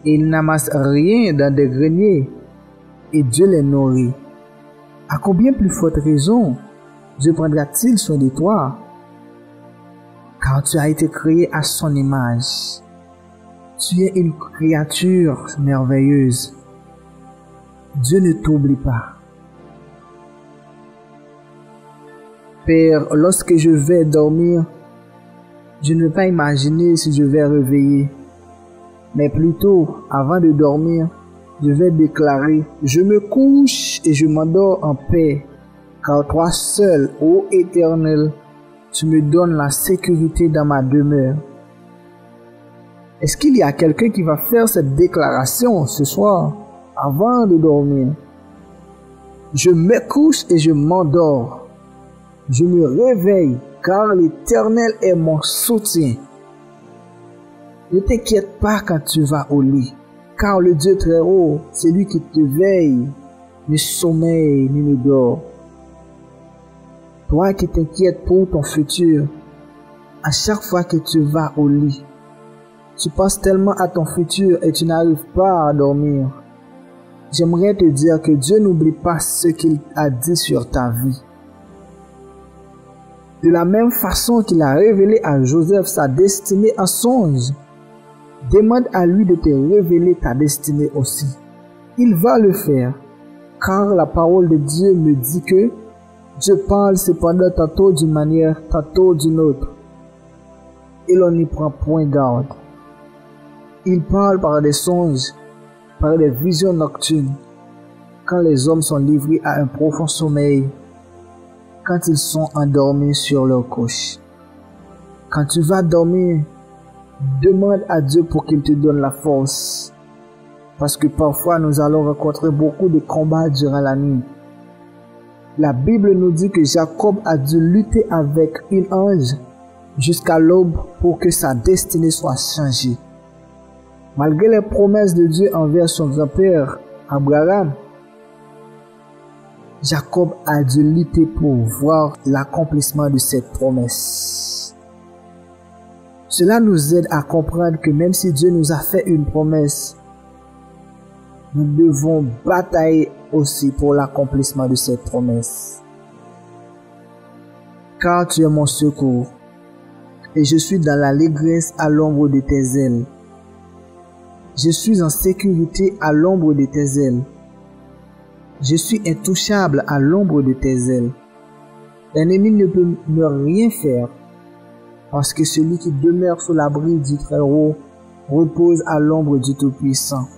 A: et ils n'amassent rien dans des greniers, et Dieu les nourrit. À combien plus forte raison Dieu prendra-t-il soin de toi? Car tu as été créé à son image. Tu es une créature merveilleuse. Dieu ne t'oublie pas. Père, lorsque je vais dormir, je ne vais pas imaginer si je vais réveiller. Mais plutôt, avant de dormir, je vais déclarer, je me couche et je m'endors en paix, car toi seul, ô Éternel, tu me donnes la sécurité dans ma demeure. Est-ce qu'il y a quelqu'un qui va faire cette déclaration ce soir, avant de dormir? Je me couche et je m'endors. Je me réveille, car l'Éternel est mon soutien. Ne t'inquiète pas quand tu vas au lit, Car le Dieu très haut, c'est lui qui te veille, ne sommeille ni ne dort. Toi qui t'inquiètes pour ton futur, à chaque fois que tu vas au lit, tu penses tellement à ton futur et tu n'arrives pas à dormir. J'aimerais te dire que Dieu n'oublie pas ce qu'il a dit sur ta vie. De la même façon qu'il a révélé à Joseph sa destinée en songe, demande à lui de te révéler ta destinée aussi. Il va le faire, car la parole de Dieu me dit que Dieu parle cependant tantôt d'une manière, tantôt d'une autre, et l'on n'y prend point garde. Il parle par des songes, par des visions nocturnes, quand les hommes sont livrés à un profond sommeil, quand ils sont endormis sur leur couche. Quand tu vas dormir, demande à Dieu pour qu'il te donne la force, parce que parfois nous allons rencontrer beaucoup de combats durant la nuit. La Bible nous dit que Jacob a dû lutter avec une ange jusqu'à l'aube pour que sa destinée soit changée. Malgré les promesses de Dieu envers son grand-père, Abraham, Jacob a dû lutter pour voir l'accomplissement de cette promesse. Cela nous aide à comprendre que même si Dieu nous a fait une promesse, nous devons batailler aussi pour l'accomplissement de cette promesse. Car tu es mon secours, et je suis dans l'allégresse à l'ombre de tes ailes. Je suis en sécurité à l'ombre de tes ailes. Je suis intouchable à l'ombre de tes ailes. L'ennemi ne peut me rien faire, parce que celui qui demeure sous l'abri du Très-Haut repose à l'ombre du Tout-Puissant.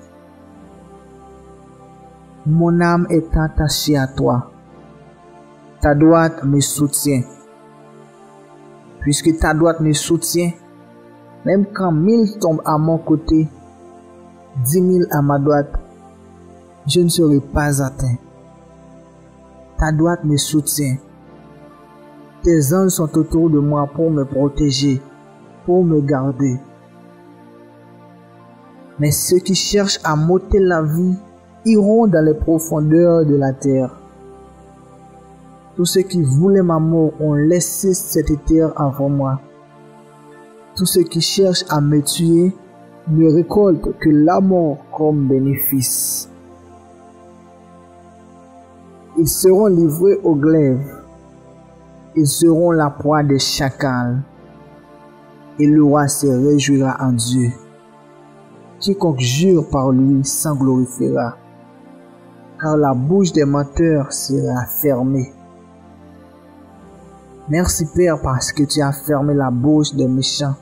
A: Mon âme est attachée à toi. Ta droite me soutient. Puisque ta droite me soutient, même quand 1000 tombent à mon côté, 10 000 à ma droite, je ne serai pas atteint. Ta droite me soutient. Tes anges sont autour de moi pour me protéger, pour me garder. Mais ceux qui cherchent à m'ôter la vie iront dans les profondeurs de la terre. Tous ceux qui voulaient ma mort ont laissé cette terre avant moi. Tous ceux qui cherchent à me tuer ne récoltent que la mort comme bénéfice. Ils seront livrés au glaive. Ils seront la proie des chacals. Et le roi se réjouira en Dieu. Quiconque jure par lui s'en glorifiera, car la bouche des menteurs sera fermée. Merci Père parce que tu as fermé la bouche des méchants.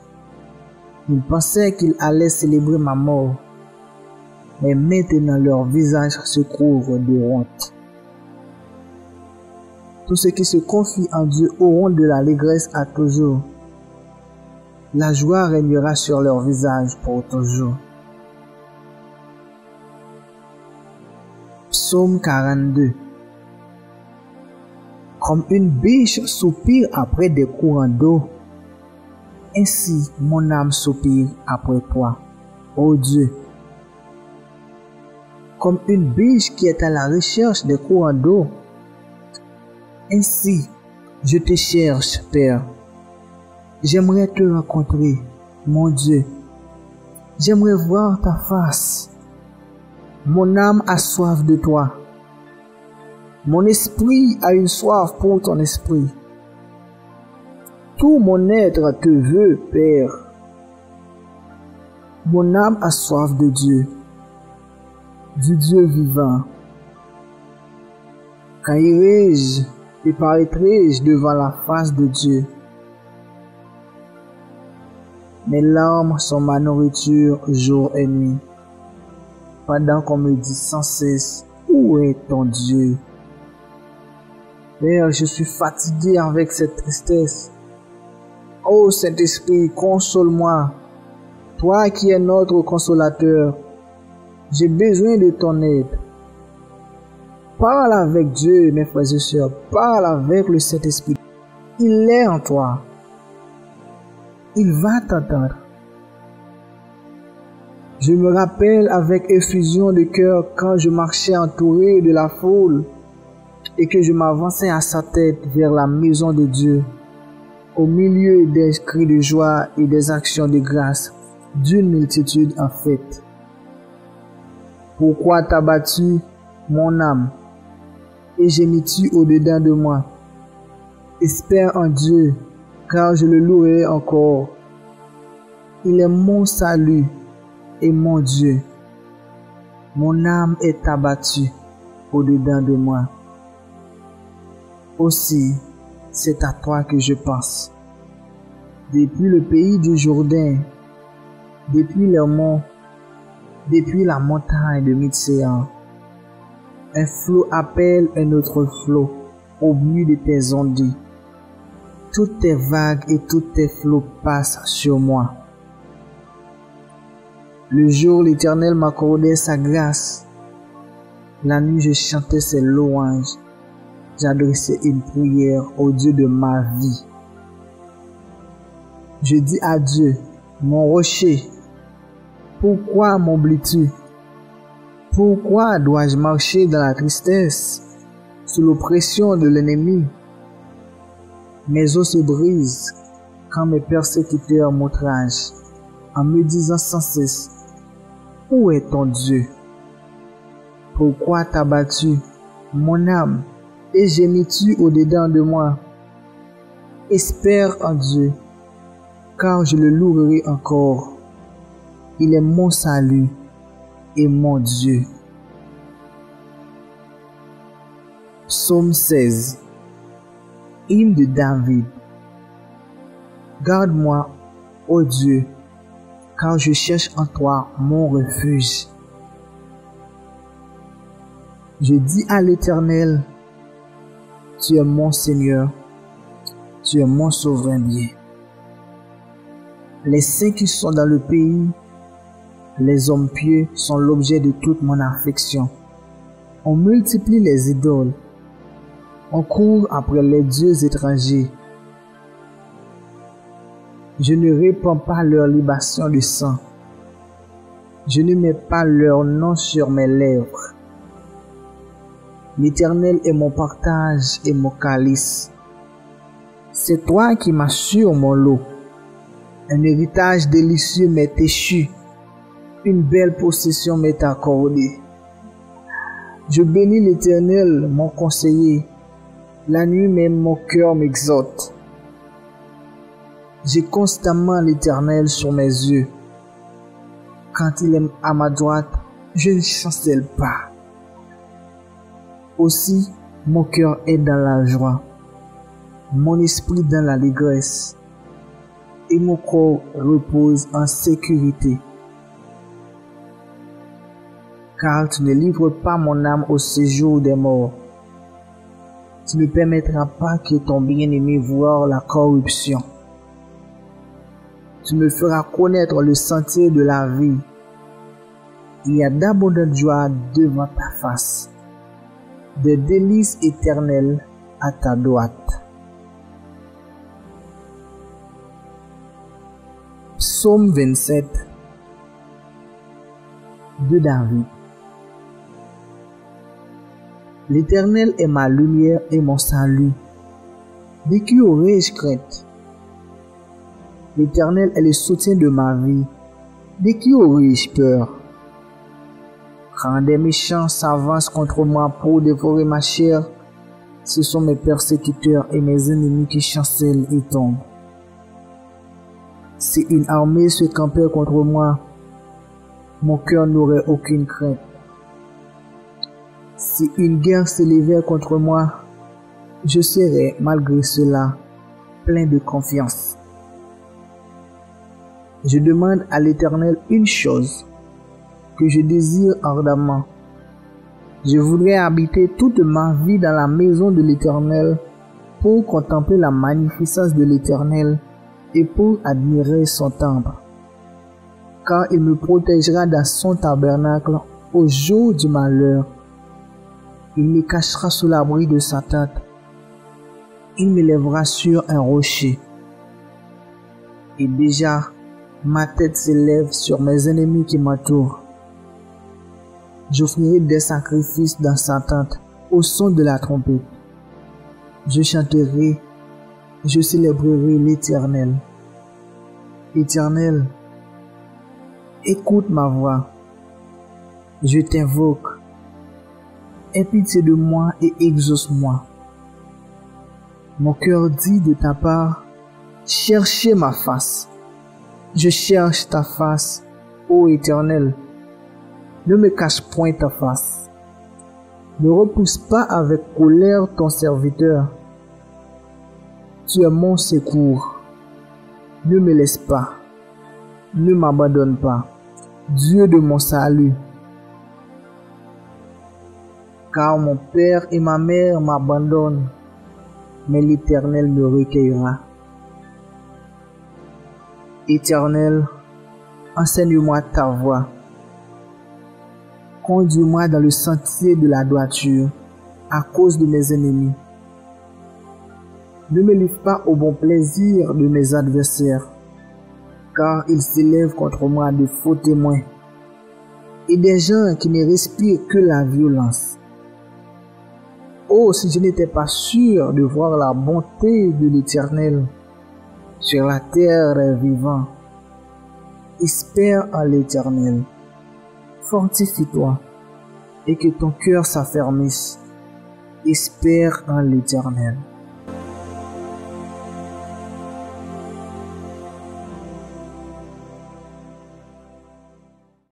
A: Ils pensaient qu'ils allaient célébrer ma mort, mais maintenant leur visage se couvre de honte. Tous ceux qui se confient en Dieu auront de l'allégresse à toujours. La joie régnera sur leur visage pour toujours. Psaume 42. Comme une biche soupire après des courants d'eau, ainsi mon âme soupire après toi, ô Dieu. Comme une biche qui est à la recherche des courants d'eau, ainsi je te cherche, Père. J'aimerais te rencontrer, mon Dieu. J'aimerais voir ta face. Mon âme a soif de toi. Mon esprit a une soif pour ton esprit. Tout mon être te veut, Père. Mon âme a soif de Dieu, du Dieu vivant. Quand irai-je et paraîtrai-je devant la face de Dieu? Mes larmes sont ma nourriture jour et nuit, pendant qu'on me dit sans cesse, où est ton Dieu? Père, je suis fatigué avec cette tristesse. Ô Saint-Esprit, console-moi. Toi qui es notre consolateur, j'ai besoin de ton aide. Parle avec Dieu, mes frères et sœurs. Parle avec le Saint-Esprit. Il est en toi. Il va t'entendre. Je me rappelle avec effusion de cœur quand je marchais entouré de la foule et que je m'avançais à sa tête vers la maison de Dieu, au milieu des cris de joie et des actions de grâce d'une multitude en fête. Pourquoi t'as-tu, mon âme, et gémis-tu au-dedans de moi? Espère en Dieu, car je le louerai encore. Il est mon salut et mon Dieu. Mon âme est abattue au-dedans de moi. Aussi, c'est à toi que je pense. Depuis le pays du Jourdain, depuis les monts, depuis la montagne de Mitsea, un flot appelle un autre flot au but de tes ondes. Toutes tes vagues et tous tes flots passent sur moi. Le jour, l'Éternel m'accordait sa grâce. La nuit, je chantais ses louanges. J'adressais une prière au Dieu de ma vie. Je dis à Dieu, mon rocher, pourquoi m'oublies-tu? Pourquoi dois-je marcher dans la tristesse, sous l'oppression de l'ennemi? Mes os se brisent quand mes persécuteurs m'outragent, en me disant sans cesse, où est ton Dieu? Pourquoi t'as battu, mon âme, et gémis-tu au-dedans de moi? Espère en Dieu, car je le louerai encore. Il est mon salut et mon Dieu. Psaume 16. Hymne de David. Garde-moi, ô Dieu, car je cherche en toi mon refuge. Je dis à l'Éternel, tu es mon Seigneur, tu es mon souverain bien. Les saints qui sont dans le pays, les hommes pieux sont l'objet de toute mon affection. On multiplie les idoles, on court après les dieux étrangers. Je ne répands pas leur libation de sang. Je ne mets pas leur nom sur mes lèvres. L'Éternel est mon partage et mon calice. C'est toi qui m'assures mon lot. Un héritage délicieux m'est échu. Une belle possession m'est accordée. Je bénis l'Éternel, mon conseiller. La nuit même mon cœur m'exhorte. J'ai constamment l'Éternel sur mes yeux. Quand il est à ma droite, je ne chancelle pas. Aussi, mon cœur est dans la joie, mon esprit dans l'allégresse, et mon corps repose en sécurité. Car tu ne livres pas mon âme au séjour des morts. Tu ne permettras pas que ton bien-aimé voie la corruption. Tu me feras connaître le sentier de la vie. Il y a d'abondantes joies devant ta face, des délices éternelles à ta droite. Psaume 27 de David. L'Éternel est ma lumière et mon salut. De qui aurais-je crainte? L'Éternel est le soutien de ma vie. De qui aurais-je peur? Quand des méchants s'avancent contre moi pour dévorer ma chair, ce sont mes persécuteurs et mes ennemis qui chancellent et tombent. Si une armée se campait contre moi, mon cœur n'aurait aucune crainte. Si une guerre s'élevait contre moi, je serais malgré cela plein de confiance. Je demande à l'Éternel une chose que je désire ardemment. Je voudrais habiter toute ma vie dans la maison de l'Éternel pour contempler la magnificence de l'Éternel et pour admirer son temple. Car il me protégera dans son tabernacle au jour du malheur. Il me cachera sous l'abri de sa tente. Il me lèvera sur un rocher. Et déjà, Ma tête s'élève sur mes ennemis qui m'entourent. J'offrirai des sacrifices dans sa tente au son de la trompette. Je chanterai, je célébrerai l'Éternel. Éternel, écoute ma voix. Je t'invoque. Aie pitié de moi et exauce-moi. Mon cœur dit de ta part, cherchez ma face. Je cherche ta face, ô Éternel. Ne me cache point ta face. Ne repousse pas avec colère ton serviteur. Tu es mon secours. Ne me laisse pas. Ne m'abandonne pas, Dieu de mon salut. Car mon père et ma mère m'abandonnent, mais l'Éternel me recueillera. Éternel, enseigne-moi ta voie. Conduis-moi dans le sentier de la droiture, à cause de mes ennemis. Ne me livre pas au bon plaisir de mes adversaires, car ils s'élèvent contre moi de faux témoins, et des gens qui ne respirent que la violence. Oh, si je n'étais pas sûr de voir la bonté de l'Éternel sur la terre des vivants. Espère en l'Éternel. Fortifie-toi et que ton cœur s'affermisse. Espère en l'Éternel.